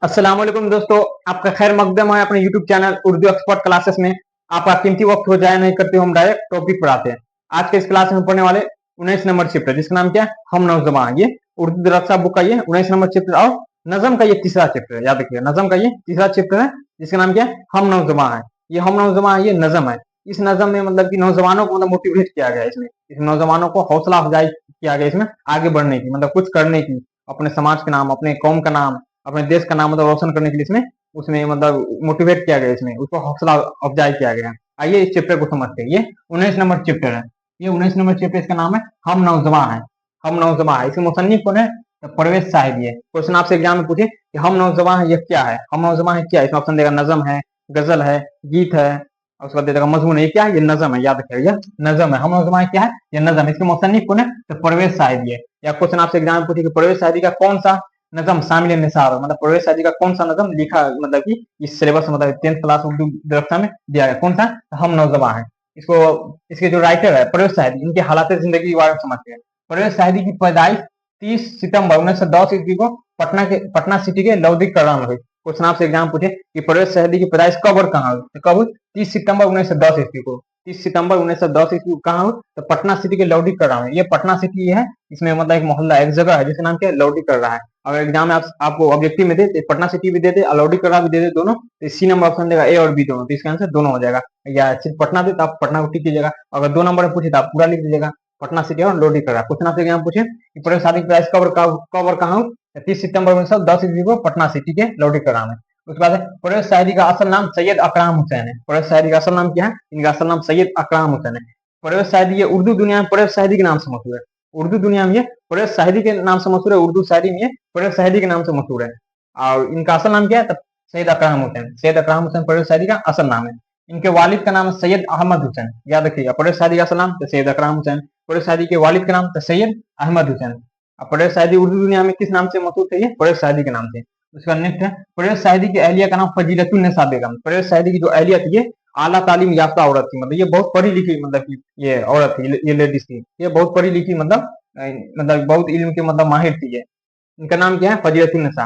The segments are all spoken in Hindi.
अस्सलाम वालेकुम दोस्तों, आपका खैर मकदम है अपने YouTube channel Urdu expert classes में। आपका कीमती वक्त हो जाए नहीं करते, हम डायरेक्ट टॉपिक पर आते हैं। आज के इस क्लास में पढ़ने वाले 19 नंबर चैप्टर, जिसका नाम क्या है, हम नौजवां। ये उर्दू दरक्षा बुक का ये 19 नंबर चैप्टर और नजम का ये तीसरा चैप्टर है। याद रखिए, नजम का ये तीसरा चैप्टर है, जिसका नाम क्या है, हम नौजवां है। ये हम नौजवां ये नजम है। इस नजम में मतलब कि नौजवानों को मतलब मोटिवेट किया गया है। इसमें नौजवानों को हौसला अफजाई किया गया, इसमें आगे बढ़ने की, मतलब कुछ करने की, अपने समाज के नाम, अपने कौम का नाम, अपने देश का नाम मतलब रोशन करने के लिए इसमें उसमें मतलब मोटिवेट किया गया, इसमें उसको हौसला अफजाई किया गया। आइए इस चैप्टर को समझते हैं। ये 19 नंबर चैप्टर है। ये 19 नंबर चैप्टर, इसका नाम है हम नौजवान है। हम नौजवान है, इसके मुसन्निफ कौन है, तो परवेज साहिब। ये क्वेश्चन आपसे एग्जाम में पूछे कि हम नौजवान है ये क्या है, हम नौजवान है क्या है, इसमें ऑप्शन देगा नजम है, गजल है, गीत है, और उसके बाद देगा मजमून है। ये क्या है, ये नजम है। याद रखिएगा, ये नजम है। हम नौजवान क्या है, ये नजम है। इसके मुसन्निफ कौन है, तो परवेज साहिब। ये या क्वेश्चन आपसे एग्जाम में पूछे कि परवेज साहिब का कौन सा नजम शामिल निसार, मतलब परवेज साहिब का कौन सा नजम लिखा, मतलब कि इस सिलेबस मतलब 10th क्लास उर्दू दरख्ता में दिया गया, कौन सा, तो हम नौजवान है। इसको इसके जो राइटर है परवेज साहिब, इनके हालात जिंदगी के बारे में समझते हैं। परवेज साहिब की पैदाइश 30 सितंबर 1910 ईस्वी को पटना सिटी के लौदी कराम हुई। क्वेश्चन आपसे एग्जाम पूछे कि परवेज साहिब की पैदाइश कब और कहाँ हुई, तो कब हुई, 30 सितंबर 1910 ईस्वी को। 30 सितंबर 1910 ईस्वी को कहाँ हुई, तो पटना सिटी के लौडी कराम है। ये पटना सिटी है, इसमें मतलब एक मोहल्ला, एक जगह है जिसका नाम क्या है, लौडी कर रहा है। अगर एग्जाम में आपको ऑब्जेक्टिव में दे तो पटना सिटी भी दे दे, अलौडी करा भी दे दे, दोनों, तो सी नंबर ऑप्शन देगा ए और बी दोनों, तो इसका आंसर दोनों हो जाएगा। या सिर्फ पटना दे तो आप पटना को टिक कीजिएगा, अगर 2 नंबर में पूछे तो आप पूरा लिख दीजिएगा, पटना सिटी और लोडी करा। क्वेश्चन आपसे एग्जाम पूछे कि प्रवेश शादी की प्राइस कब और कहाँ हो, 30 सितंबर 1910 ईस्वी को पटना सिटी के लौडी करा में। उसके बाद परवेज शादी का असल नाम सैयद अकराम हुसैन है। परवेज शादी का असल नाम क्या है, इनका असल नाम सैयद अकराम हुसैन है। परवेज शादी ये उर्दू दुनिया में परवेज शादी के नाम से मशहूर है। उर्दू दुनिया में ये परवेज शादी के नाम से मशहूर है, उर्दू शायरी में ये परवेज शादी के नाम से मशहूर है। और इनका असल नाम क्या है, तब सैयद अकराम हुसैन। सैयद अकराम हुसैन परवेज शादी का असल नाम है। इनके वालिद का नाम है सैयद अहमद हुसैन। याद रखिएगा, परवेज शादी का असल नाम तो सैयद अकराम हुसैन, परवेज शादी के वालिद का नाम तो सैयद अहमद हुसैन। अब परवेज शादी उर्दू दुनिया में किस नाम से मशहूर थे, ये परवेज शादी के नाम से। उसका नेक्स्ट है परवेज शादी की अहलिया का नाम फजीलतुन्निसा बेगम। परवेज शादी की जो अहलिया थी, ये आला तालीम याफ्ता औरत थी, मतलब ये बहुत पढ़ी लिखी, मतलब कि ये औरत थी, ये लेडीज थी, ये बहुत पढ़ी लिखी, मतलब बहुत इल्म के मतलब माहिर थी ये। इनका नाम क्या है, फजीलतुन्निसा।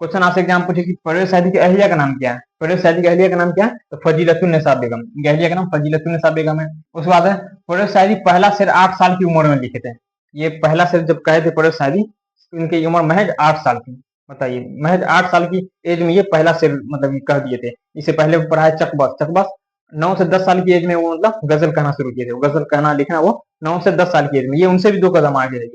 क्वेश्चन आपसे एग्जाम पूछे कि परवेज शादी की अहलिया का नाम क्या है, परवेज शादी की अहलिया का नाम क्या है, तो फजीलतुन्निसा बेगम। इनकी अहलिया का नाम फजीलतुन्निसा बेगम है। उसके बाद है परवेज शादी पहला शेर 8 साल की उम्र में लिखे थे। ये पहला शेर जब कहे थे परवेज शादी, तो इनकी उम्र महज 8 साल की। बताइए, महज 8 साल की एज में ये पहला शेर मतलब कह दिए थे। इससे पहले पढ़ा है चकबस। चकबस 9 से 10 साल की एज में वो मतलब गजल कहना शुरू किए थे। गजल कहना लिखना वो 9 से 10 साल की एज में, ये उनसे भी 2 कदम आगे है।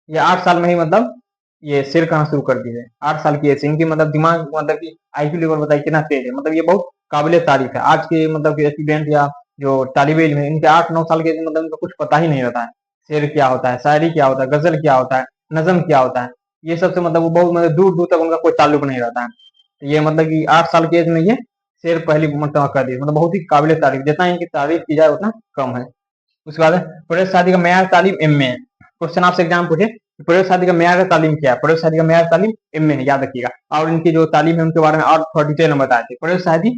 ये 8 साल में ही मतलब ये शेर कहना शुरू कर दिए थे, 8 साल की एज से। इनकी मतलब दिमाग, मतलब कि आईक्यू लेवल बताइए कितना तेज है, मतलब ये बहुत काबिल तारीफ है। आज के मतलब कि स्टूडेंट या जो तालिब इल्म है, इनके 8-9 साल के एज में मतलब इनको कुछ पता ही नहीं रहता है। शेर क्या होता है, शायरी क्या होता है, गजल क्या होता है, नजम क्या होता है, ये सबसे मतलब वो बहुत मतलब दूर दूर तक उनका कोई ताल्लुक नहीं रहता है। तो ये मतलब कि 8 साल की एज में ये शेर पहली मतलब कर दिए, मतलब बहुत ही काबिल तारीफ, जितना इनकी तारीफ की जाए उतना कम है। उसके बाद प्रवेश शादी का मेयार तालीम एम ए है। क्वेश्चन आपसे एग्जाम पूछे प्रवेश शादी का मेयार तालीम क्या है, प्रवेश शादी का मेयार तालीम एम ए है। याद रखिएगा, और इनकी जो तालीम है उनके बारे में और थोड़ा डिटेल में बताए थे। प्रवेश शादी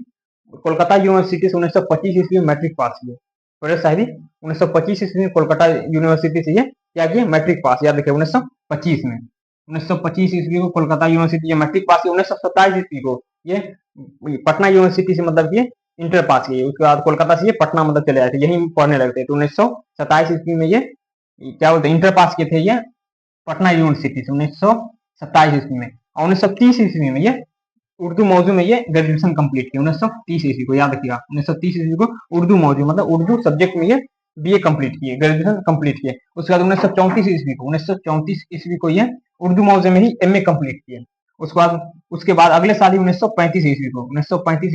कोलकाता यूनिवर्सिटी से 1925 ईस्वी में मैट्रिक पास किए। प्रवेश शादी 1925 ईस्वी में कोलकाता यूनिवर्सिटी से ये क्या किए, मैट्रिक पास। याद रखिए, 1925 में, 1925 ईस्वी को कोलकाता यूनिवर्सिटी ये मैट्रिक पास किए। 1927 ईस्वी को ये पटना यूनिवर्सिटी से मतलब ये इंटर पास किए। उसके बाद कोलकाता से ये पटना मतलब चले आए थे, यहीं पढ़ने लगते थे। तो 1927 ईस्वी में ये क्या बोलते हैं, इंटर पास किए थे ये पटना यूनिवर्सिटी से 1927 ईस्वी में। और 1930 ईस्वी में ये उर्दू मौजू में ये ग्रेजुएशन कंप्लीट की। 1930 ईस्वी को, याद रखिएगा, 1930 ईस्वी को उर्दू मौजू मतलब उर्दू सब्जेक्ट में ये बीए कंप्लीट किए, ग्रेजुएशन कंप्लीट किए। उसके बाद 1934 ईस्वी को ये उर्दू मौजू में ही एमए कंप्लीट किए। उसके बाद अगले साल ही 1935 ईस्वी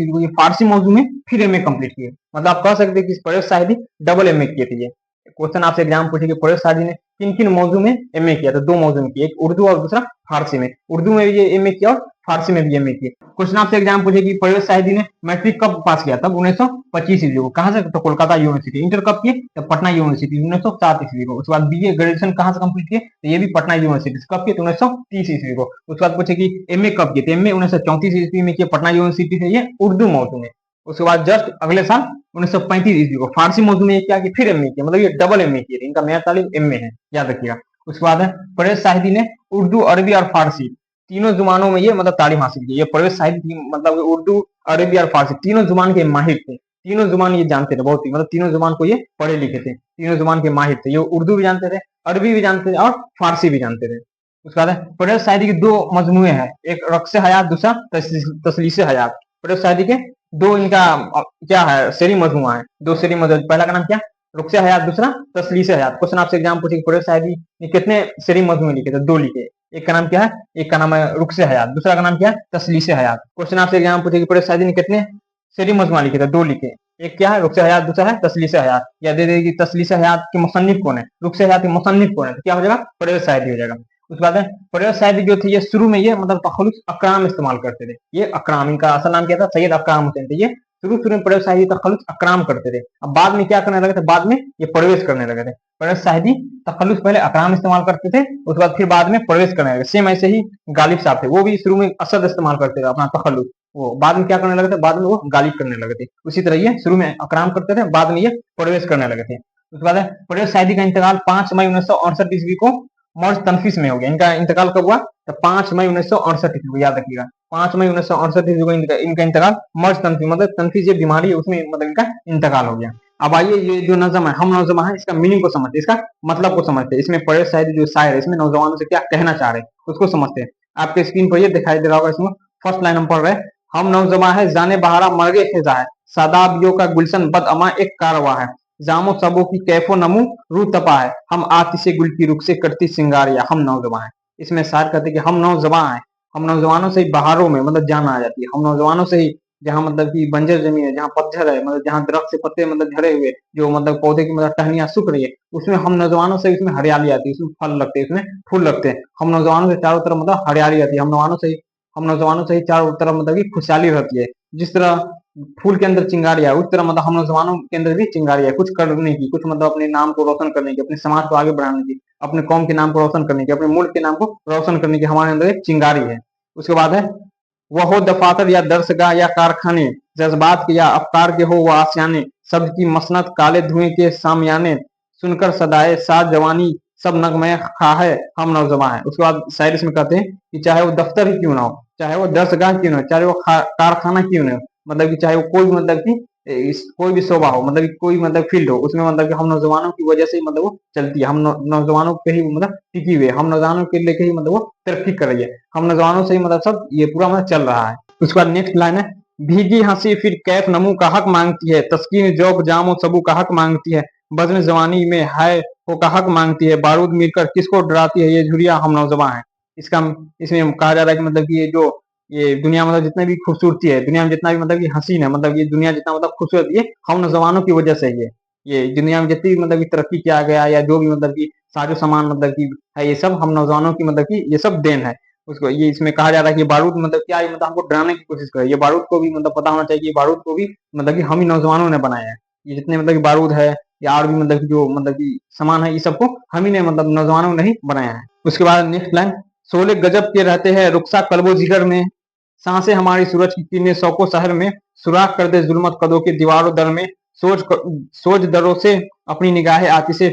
को ये फारसी मौजू में फिर एमए कंप्लीट किए। मतलब आप कह सकते हैं कि परवेज साहिदी डबल एमए किए थे ये। क्वेश्चन आपसे एग्जाम पूछे कि परवेज साहिदी ने किन किन मौजू में एमए किया, तो 2 मौजू में किए, एक उर्दू और दूसरा फारसी में। उर्दू में भी ये एमए किया और फारसी में भी एमए किए। क्वेश्चन आपसे एग्जाम पूछे कि परवेज साहिदी ने मैट्रिक कब पास किया, तब 1925 ईस्वी को। कहां से, तो कोलकाता यूनिवर्सिटी। इंटर कब किए, तो पटना यूनिवर्सिटी 1907 ईस्वी को। उसके बाद बीए ग्रेजुएशन कहां से कंप्लीट किए, तो ये भी पटना यूनिवर्सिटी से। कब किए, तो 1930 ईस्वी को। उसके बाद पूछे कि एमए कब किए, तो एमए 1934 ईस्वी में किए पटना यूनिवर्सिटी से, ये उर्दू मौजू में। उसके बाद जस्ट अगले साल 1935 ईस्वी को फारसी मौजू में क्या कि फिर एमए किया, मतलब ये डबल एमए किए। इनका मेयार तालीम एमए है, याद रखिएगा। उसके बाद परवेज साहिदी ने उर्दू, अरबी और फारसी तीनों जुबानों में ये मतलब तालीम हासिल की। ये परवेज साहिब की मतलब उर्दू, अरबी और फारसी तीनों जुबान के माहिर थे। तीनों जुबान ये जानते थे बहुत ही, मतलब तीनों जुबान को ये पढ़े लिखे थे, तीनों जुबान के माहिर थे। ये उर्दू भी जानते थे, अरबी भी जानते थे और फारसी भी जानते थे। उसके बाद परवेज साहिदी के दो मजमुए हैं, एक रक्स हयात, दूसरा तसलीस हयात। परवेज साहिदी के दो इनका क्या है, शेरी मजमुआ है, दो शेरी मजमुआ। पहला का नाम क्या, रुक्स हयात, दूसरा तसलीस हयात। क्वेश्चन आपसे एग्जाम पूछे परवेज साहिदी ने कितने शेरी मजमुए लिखे थे, दो लिखे। एक का नाम क्या है, एक का नाम है रुक्स हयात, दूसरा का नाम क्या है, तसलीस हयात। क्वेश्चन आपसे एग्जाम पूछे परवेज साहिदी ने कितने शेरी मजमुआ लिखे थे, दो लिखे। एक क्या है रुक्स हयात, दूसरा है तसलीस हयात। या दे देगी तसलीस हयात के मुसन्निफ कौन है, रुक्स हयात के मुसन्निफ कौन है, तो क्या हो जाएगा, परवेज साहिदी हो जाएगा। उसके बाद परवेज साहिदी जो थे ये शुरू में ये मतलब तखल्लुस अकराम इस्तेमाल करते थे। ये अकराम, इनका असल नाम क्या था, सैयद अकराम हुसैन थे। ये शुरू में परवेज साहिदी तखल्लुस अकराम करते थे। अब बाद में क्या करने लगे थे, बाद में ये परवेज करने लगे थे। परवेज साहिदी तखल्लुस पहले अकराम इस्तेमाल करते थे, उसके बाद फिर बाद में परवेज करने लगे। सेम ऐसे ही गालिब साहब थे, वो भी शुरू में असद इस्तेमाल करते थे अपना तखल्लुस, वो बाद में क्या करने लगे थे, बाद में वो गालिब करने लगे थे। उसी तरह ये शुरू में अकराम करते थे, बाद में ये परवेज करने लगे थे। उसके बाद परवेज साहिदी का इंतकाल 5 मई 1968 ईस्वी को मर्ज तनफीस में हो गया। इनका इंतकाल कब हुआ, तो 5 मई 1968 ईस्वी को, याद रखिएगा 5 मई 1968 ईस्वी को इनका इंतकाल मर्ज तनफीस, मतलब तनफीस ये बीमारी है उसमें मतलब इनका इंतकाल हो गया। अब आइए ये जो नज़म है, हम नौजमा है, इसका मीनिंग को समझते हैं, इसका मतलब को समझते हैं। इसमें परवेज साहिदी जो शायर है, इसमें नौजवानों से क्या कहना चाह रहे हैं उसको समझते हैं। आपके स्क्रीन पर ये दिखाई दे रहा होगा, इसमें फर्स्ट लाइन हम पढ़ रहे हैं, हम नौजमा है जाने बहारा मरगे खिजा है, सादाबियों का गुलशन बद अमा एक कारवा है, जामो सबो की कैफो नमू रू तपा है, हम आतिशे गुल की रुख से करती सिंगारिया, हम नौजवान है। इसमें शायर कहते हैं कि हम नौजवान है, हम नौजवानों से ही बहारों में मतलब जान आ जाती है, हम नौजवानों से ही जहाँ मतलब कि बंजर जमीन है, जहाँ पतझड़ है, मतलब जहाँ दरख्त से पत्ते मतलब झड़े हुए, जो मतलब पौधे की मतलब टहनियां सूख रही है, उसमें हम नौजवानों से उसमें हरियाली आती है, उसमें फल लगते हैं, उसमें फूल लगते हैं। हम नौजवानों से चारों तरफ मतलब हरियाली आती है, हम नौजवानों से ही चारों तरफ मतलब की खुशहाली रहती है। जिस तरह फूल के अंदर चिंगारियां, उस तरह मतलब हम नौजवानों के अंदर भी चिंगारियां, कुछ करने की, कुछ मतलब अपने नाम को रोशन करने की, अपने समाज को आगे बढ़ाने की, अपने कौम के नाम को रोशन करने की, अपने मुल्क के नाम को रोशन करने की हमारे अंदर एक चिंगारी है। उसके बाद है वह हो दफातर या दरसगाह या कारखाने, जज्बात के या अफकार के हो वह आसियाने, सबकी मसनत काले धुएं के सामयाने, सुनकर सदाए साज जवानी सब नगमे खा है, हम नौजवान है। उसके बाद शायर इसमें कहते हैं कि चाहे वो दफ्तर ही क्यों ना हो, चाहे वो दरसगाह क्यों ना हो, चाहे वो कारखाना क्यों ना हो, मतलब कि चाहे वो कोई मतलब कि कोई भी शोभा हो, मतलब कि कोई मतलब फील्ड हो, उसमें मतलब कि हम नौजवानों की वजह से ही मतलब वो चलती है। हम नौजवानों पे ही मतलब टिकी हुई है, हम नौजवानों के लेके ही मतलब वो तरक्की कर रही है, हम नौजवानों से ही मतलब सब ये पूरा मतलब चल रहा है। उसके बाद नेक्स्ट लाइन है, भीगी हंसी फिर कैफ नमू का हक मांगती है, तस्कीन जौब जामो सबू का हक मांगती है, बज़्म जवानी में है वो का हक मांगती है, बारूद मिलकर किसको डराती है ये झुरिया, हम नौजवान है। इसका इसमें कहा जा रहा है कि मतलब कि ये जो ये दुनिया मतलब जितने भी खूबसूरती है, दुनिया में जितना भी मतलब कि हसीन है, मतलब ये दुनिया जितना मतलब खूबसूरत, ये हम नौजवानों की वजह से ये दुनिया में जितनी भी मतलब की तरक्की किया गया या जो भी मतलब की साजो सामान मतलब की है, ये सब हम नौजवानों की मतलब की ये सब देन है। उसको ये इसमें कहा जा रहा है कि बारूद मतलब क्या है, मतलब हमको डराने की कोशिश करे, ये बारूद को भी मतलब पता होना चाहिए कि बारूद को भी मतलब कि हम ही नौजवानों ने बनाया है। ये जितने मतलब कि बारूद है या और भी मतलब जो मतलब की सामान है, ये सबको हम ही ने मतलब नौजवानों ने ही बनाया है। उसके बाद नेक्स्ट लाइन, शोले गजब के रहते हैं रुखसा कल्बो जिगर में, सांसें हमारी सूरज की किरणें सौको शहर में, सुराख कर दे जुल्मत कदों के दीवारों दर में, सोच सोच दरों से अपनी निगाहें आती से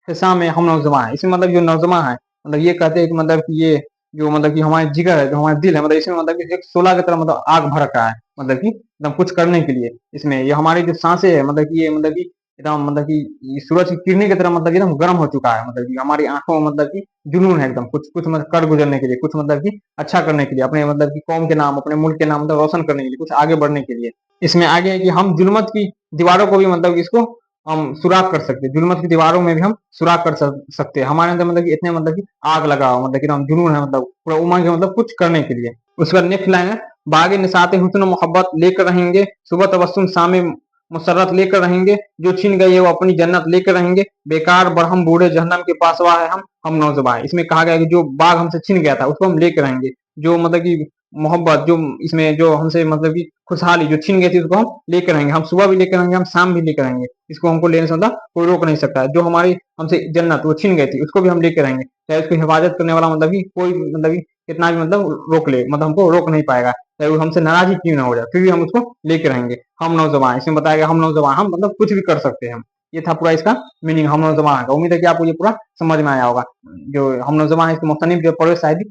फिसा में, हम नौजवान है। इसमें मतलब जो नौजवान है मतलब ये कहते हैं कि मतलब कि ये जो मतलब कि हमारे जिगर है, जो हमारा दिल है, मतलब इसमें मतलब कि एक शोला की तरह मतलब आग भड़क रहा है, मतलब कि एकदम कुछ करने के लिए। इसमें ये हमारी जो सांसें है मतलब कि ये मतलब कि एकदम मतलब कि सूरज की किरणें की तरह मतलब एकदम गर्म हो चुका है, मतलब कि हमारी आंखों में मतलब कि जुनून है एकदम कुछ कुछ मतलब कर गुजरने के लिए, कुछ मतलब कि अच्छा करने के लिए, अपने मतलब कि कौम के नाम, अपने मुल्क के नाम मतलब रोशन करने के लिए, कुछ आगे बढ़ने के लिए। इसमें आगे है कि हम जुल्मत की दीवारों को भी मतलब इसको हम सुराख कर सकते हैं, जुल्मत की दीवारों में भी हम सुराख कर सकते हैं। हमारे अंदर मतलब कि इतने मतलब कि आग लगा हो, मतलब कि हम जुनून है, मतलब पूरा उमंग है मतलब कुछ करने के लिए। उसके बाद नेक्स्ट लाइन है, बागे निसाते हुस्न मोहब्बत लेकर रहेंगे, सुबह तबस्सुम सामे मुसर्रत लेकर रहेंगे, जो छिन गई है वो अपनी जन्नत लेकर रहेंगे, बेकार बरहम बूढ़े जहन्नम के पासवा है, हम नौजवान। इसमें कहा गया कि जो बाग हमसे छिन गया था उसको हम लेकर रहेंगे, जो मतलब कि मोहब्बत जो इसमें जो हमसे मतलब कि खुशहाली जो छिन गई थी उसको हम लेकर रहेंगे, हम सुबह भी लेकर रहेंगे, हम शाम भी लेकर रहेंगे, इसको हमको लेने से मतलब कोई रोक नहीं सकता है। जो हमारी हमसे जन्नत वो छिन गई थी उसको भी हम लेकर रहेंगे, चाहे उसकी हिफाजत करने वाला मतलब कि कोई मतलब कि कितना भी मतलब रोक ले, मतलब हमको रोक नहीं पाएगा, चाहे वो हमसे नाराज ही क्यों ना हो जाए, फिर भी हम उसको लेके रहेंगे, हम नौजवान। इसमें बताया गया हम नौजवान, हम मतलब कुछ भी कर सकते हैं हम। ये था पूरा इसका मीनिंग हम नौजवान का। उम्मीद है कि आपको ये पूरा समझ में आया होगा। जो हम नौजवान है इसके मुस्तनिफ जो परवेज साहिदी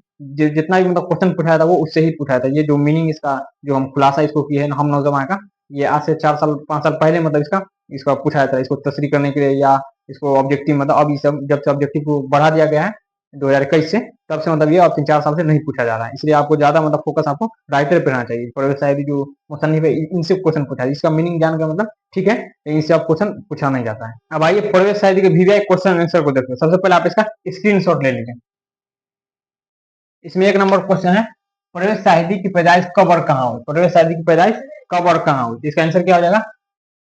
जितना भी मतलब क्वेश्चन पूछाया था वो उससे ही पूछाया था। ये जो मीनिंग इसका जो हम खुलासा इसको किए हैं हम नौजवान का, ये आज से 4 साल 5 साल पहले मतलब इसका पूछाया था, इसको तस्रीह करने के लिए या इसको ऑब्जेक्टिव मतलब अब सब जब से ऑब्जेक्टिव को बढ़ा दिया गया है 2021 से, तब से मतलब ये अब 3-4 साल से नहीं पूछा जा रहा है। इसलिए आपको ज्यादा मतलब फोकस आपको राइटर पे रहना चाहिए। परवेज साहिदी जो मुसन्निफ है इनसे क्वेश्चन पूछा है, इसका मीनिंग जान का मतलब ठीक है, लेकिन इससे आप क्वेश्चन पूछा नहीं जाता है। अब आइए परवेज साहिदी के वीवीआई क्वेश्चन आंसर को देखते हैं। सबसे पहले आप इसका स्क्रीनशॉट ले लीजिए। इसमें 1 नंबर क्वेश्चन है, परवेज साहिदी की पैदाइश कब और कहाँ हुई? परवेज साहिदी की पैदाइश कब और कहाँ हुई? इसका आंसर क्या हो जाएगा?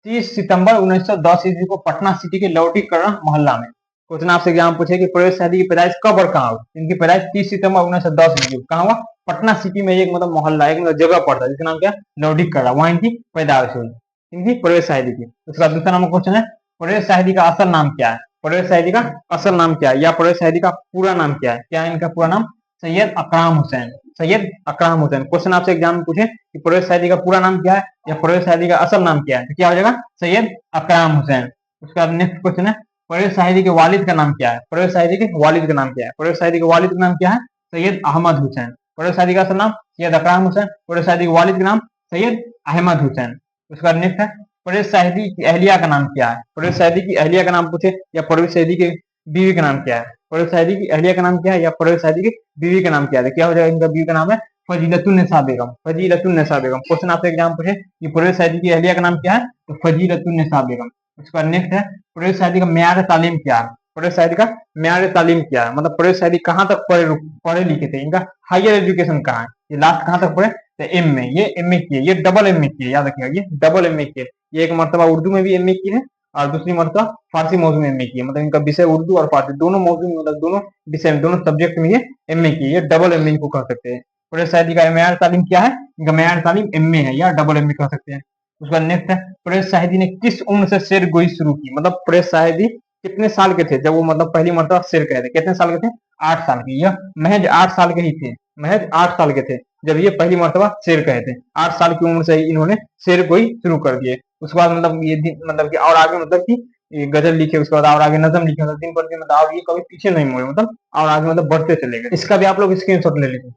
30 सितंबर 1910 ईस्वी को पटना सिटी के लौटी करण मोहल्ला में। क्वेश्चन आपसे एग्जाम पूछे कि परवेज साहिदी की पैदाइश कब और कहाँ हुई? इनकी पैदाइश 30 सितंबर 1910 ईस्वी को कहाँ हुआ? पटना सिटी में एक मतलब मोहल्ला, एक मतलब जगह पड़ता है जिसका नाम क्या है? लौटी कड़ा, वहां इनकी पैदाइश हुई, इनकी परवेज साहिदी की। उसका दूसरा नंबर क्वेश्चन है, परवेज साहिदी का असल नाम क्या है? परवेज साहिदी का असल नाम क्या है या परवेज साहिदी का पूरा नाम क्या है? क्या है इनका पूरा नाम? सैयद अकराम हुसैन। सैयद अकराम हुसैन। क्वेश्चन आपसे एग्जाम में पूछे कि परवेज साहिदी का पूरा नाम क्या है या परवेज साहिदी का असल नाम क्या है, तो क्या हो जाएगा? सैयद अकराम हुसैन। उसका नेक्स्ट क्वेश्चन है, परवेज साहिदी के वालिद का नाम क्या है? परवेज साहिदी के वालिद का नाम क्या है? परवेज साहिदी के वालिद का नाम क्या है? सैयद अहमद हुसैन। परवेज साहिदी का असल नाम सैयद अकराम हुसैन, परवेज साहिदी के वालिद का नाम सैयद अहमद हुसैन। उसका नेक्स्ट है, परवेज साहिदी की अहलिया का नाम क्या है? परवेज साहिदी की अहलिया का नाम पूछे या परवेज साहिदी के बीवी का नाम क्या है? परवेज साहिदी की अहलिया का नाम क्या है या परवेज साहिदी की बीवी का नाम क्या है? क्या हो जाएगा? इनका बीवी का नाम है फजीलतुन्निसा बेगम। फजीलतुन्निसा बेगम। क्वेश्चन आपसे एग्जाम पूछे कि परवेज साहिदी की अहलिया का नाम क्या है, तो फजीलतुन्निसा बेगम। उसके बाद नेक्स्ट है, परवेज साहिदी का मेयार तालीम क्या है? परवेज साहिदी का मेयार तालीम क्या है, मतलब परवेज साहिदी कहाँ तक पढ़े लिखे थे, इनका हायर एजुकेशन कहाँ है, ये लास्ट कहाँ तक पढ़े? तो एम ए, ये एम ए किए, ये डबल एम ए किए, याद रखिएगा ये डबल एम ए किए। ये एक मरतबा उर्दू में भी एम ए की है और दूसरी मरतबा फारसी मौजू में एमए की है। मतलब इनका विषय उर्दू और फारसी दोनों मौजू में, मतलब दोनों विषय में, दोनों सब्जेक्ट में ये एमए की है, ये डबल एमए को कह सकते हैं। परवेज साहिदी का मेयार तालीम क्या है? इनका मेयार तालीम एमए है या डबल एमए कह सकते हैं। उसका नेक्स्ट है, परवेज साहिदी ने किस उम्र से शेर गोई शुरू की? मतलब परवेज साहिदी कितने साल के थे जब वो मतलब पहली मरतबा शेर कहे थे? कितने साल के थे? 8 साल के। यह महज 8 साल के ही थे, महज 8 साल के थे जब ये पहली मरतबा शेर कहे थे। 8 साल की उम्र से ही इन्होंने शेर गोई शुरू कर दिए। उसके बाद मतलब ये मतलब कि और आगे मतलब कि ये गजल लिखे, उसके बाद और आगे नजम लिखे, मतलब दिन पर दिन मतलब और ये कभी पीछे नहीं मुड़े, मतलब और आगे मतलब बढ़ते चले गए। इसका भी आप लोग स्क्रीनशॉट ले लीजिए।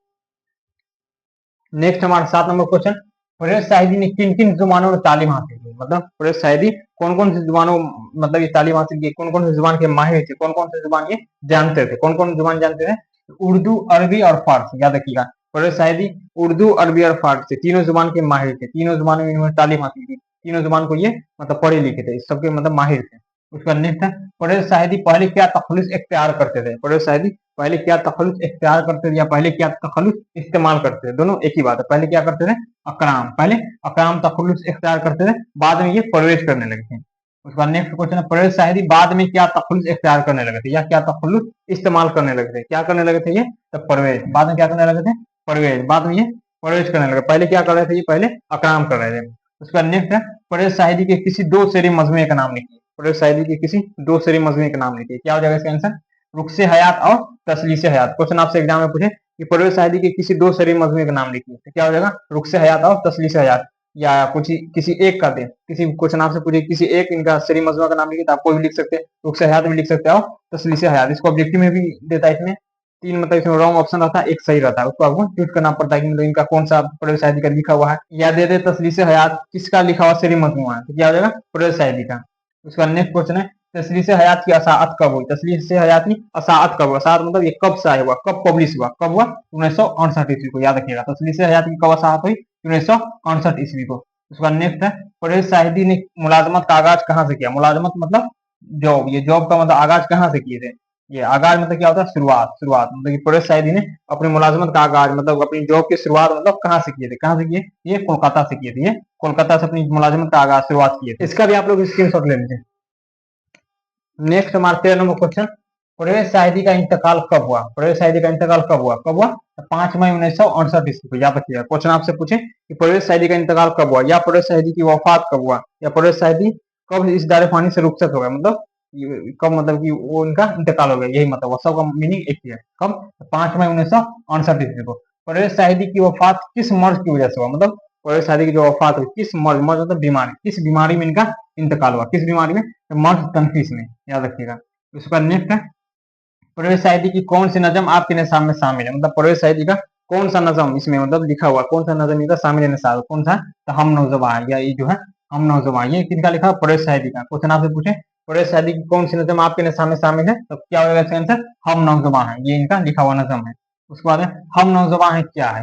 नेक्स्ट हमारा 7 नंबर क्वेश्चन, परवेज साहिदी ने किन किन जुबानों में तालीम हासिल की? मतलब परवेज साहिदी कौन कौन सी जुबानों मतलब ये तालीम हासिल की, कौन कौन सी जुबान के माहिर थे, कौन कौन सी जुबान ये जानते थे? कौन कौन जुबान जानते थे? उर्दू, अरबी और फारसी। याद रखिएगा परवेज साहिदी उर्दू, अरबी और फारसी तीनों जुबान के माहिर थे, तीनों जुबानों में इन्होंने तालीम हासिल की, तीनों जुबान को ये मतलब पढ़े लिखे थे, इस सबके मतलब माहिर थे। उसका नेक्स्ट है, परवेज साहिदी पहले क्या तखल्लुस इख्तियार करते थे? परवेज साहिदी पहले क्या तखल्लुस इख्तियार करते थे या पहले क्या तखल्लुस इस्तेमाल करते थे? दोनों एक ही बात है। पहले क्या करते थे? अकराम, पहले अकराम तखल्लुस इख्तियार करते थे, बाद में ये परवेज करने लगे थे। उसका नेक्स्ट क्वेश्चन है, परवेज साहिदी बाद में क्या तखल्लुस इख्तियार करने लगे थे या क्या तखल्लुस इस्तेमाल करने लगे थे? क्या करने लगे थे ये? तो परवेज। बाद में क्या करने लगे थे? परवेज। बाद में ये परवेज करने लगे। पहले क्या कर रहे थे ये? पहले अकराम कर रहे थे। उसका नेक्स्ट है, परवेज साहिदी के किसी 2 शेरी मजमे का नाम लिखिए। परवेज साहिदी के किसी 2 शेरी मजमे का नाम लिखिए। क्या हो जाएगा इसका आंसर? रुखसे हयात और तसलीसे हयात। क्वेश्चन आपसे एग्जाम में पूछे कि परवेज साहिदी के किसी 2 शेरी मजमे का नाम लिखिए, तो क्या हो जाएगा? रुखसे हयात और तसलीसे हयात, या कुछ किसी एक का दे, किसी क्वेश्चन आपसे पूछे किसी एक इनका शेरी मजमा का नाम लिखिए, तो आप कोई भी लिख सकते हैं, रुखसे हयात में लिख सकते हो, तसलीसे हयात। इसको ऑब्जेक्टिव में भी देता है, इसमें 3 मतलब इसमें रॉन्ग ऑप्शन रहता है, एक सही रहता है, उसको आपको चूज करना पड़ता है कि मतलब इनका कौन सा परवेज साहिदी का लिखा हुआ है, या दे दे तसलीसे हयात किसका लिखा हुआ शेरी मजमुआ है, तो क्या हो जाएगा? परवेज साहिदी का। उसका नेक्स्ट क्वेश्चन है, तसलीस हयात की असाअत कब हुई? तसलीस हयात की असाअत कब हुआ? असाअत मतलब ये कब शाये हुआ, कब पब्लिश हुआ, कब हुआ? 1968 ईस्वी को। याद रखिएगा तसलीस हयात की कब असाअत हुई? 1968 ईस्वी को। उसका नेक्स्ट है, परवेज साहिदी ने मुलाजमत का आगाज कहाँ से किया? मुलाजमत मतलब जॉब, ये जॉब का मतलब आगाज कहाँ से किए थे? ये आगाज मतलब क्या होता है? शुरुआत। शुरुआत मतलब कि परवेज साहिदी ने अपनी मुलाजमत का आगाज मतलब अपनी जॉब की शुरुआत मतलब कहाँ से किए थे? कहाँ से किए? ये कोलकाता से किए थे, ये कोलकाता से अपनी मुलाजमत का आगाज शुरुआत किए थे। इसका भी आप लोग स्क्रीनशॉट ले लीजिए। नेक्स्ट हमारा 13 नंबर क्वेश्चन, परवेज साहिदी का इंतकाल कब हुआ? परवेज साहिदी का इंतकाल कब हुआ? कब हुआ? 5 मई 1968 ईस्वी को। याद रखिएगा क्वेश्चन आपसे पूछे कि परवेज साहिदी का इंतकाल कब हुआ या परवेज साहिदी की वफात कब हुआ या परवेज साहिदी कब इस दारे फानी से रुखसत हो गया, मतलब कब मतलब कि वो इनका इंतकाल हो गया, यही मतलब वो सबका मीनिंग एक ही है। कब? 5 मई 1968 ईस्वी को। परवेज साहिदी की वफात किस मर्ज की वजह से हुआ, मतलब परवेज सादी की जो वफात हुई किस मर्ज मर्ज मतलब बीमारी, किस बीमारी में इनका इंतकाल हुआ, किस बीमारी में, मर्ज तनफीस में, याद रखिएगा। उसके बाद नेक्स्ट है परवेज साहिदी की कौन सी नज़म आपके निसाब में शामिल है, मतलब परवेज साहिदी का कौन सा नज़म इसमें मतलब लिखा हुआ, कौन सा नज़म इनका शामिल है निसाब, कौन सा, तो हम नौजवां है, या ये जो है हम नौजवां, ये किनका लिखा है, परवेज साहिदी का। क्वेश्चन आपसे पूछे परवेज साहिदी की कौन सी नज़म आपके निसाब में शामिल है, तो क्या होगा इसका आंसर, हम नौजवां है, ये इनका लिखा हुआ नज़म है। उसके बाद है हम नौजवां है क्या है,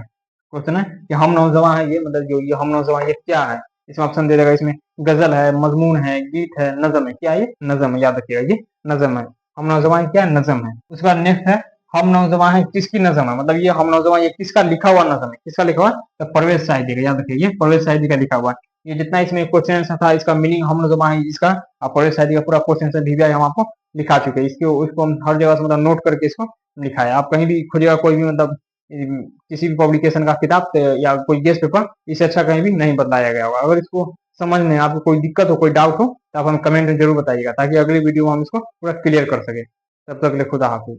क्वेश्चन है कि हम नौजवां है, ये मतलब जो ये हम नौजवां ये क्या है, इसमें ऑप्शन दे देगा, इसमें गजल है, मजमून है, गीत है, नज़म है, क्या है ये, नज़म है, याद रखिएगा ये नज़म है। हम नौजवान क्या है, नज़म है। उसके बाद नेक्स्ट है हम नौजवान है किसकी नज़म है, मतलब ये हम नौजवान ये किसका लिखा हुआ नज़म है, किसका लिखा हुआ, तो परवेज साहिदी का, याद रखिए ये परवेज साहिदी का लिखा हुआ है। ये जितना इसमें क्वेश्चन आंसर था इसका मीनिंग हम नौजवान है इसका परवेज साहिदी का पूरा क्वेश्चन आंसर भी हम आपको लिखा चुके हैं, इसको हम हर जगह से मतलब नोट करके इसको लिखा है। आप कहीं भी खोजिएगा कोई भी मतलब किसी भी पब्लिकेशन का किताब या कोई गेस्ट पेपर, इससे अच्छा कहीं भी नहीं बताया गया होगा। अगर इसको समझने आपको कोई दिक्कत हो, कोई डाउट हो, तो आप हमें कमेंट में जरूर बताइएगा, ताकि अगली वीडियो में हम इसको पूरा क्लियर कर सके। तब तक के लिए खुदा हाफिज।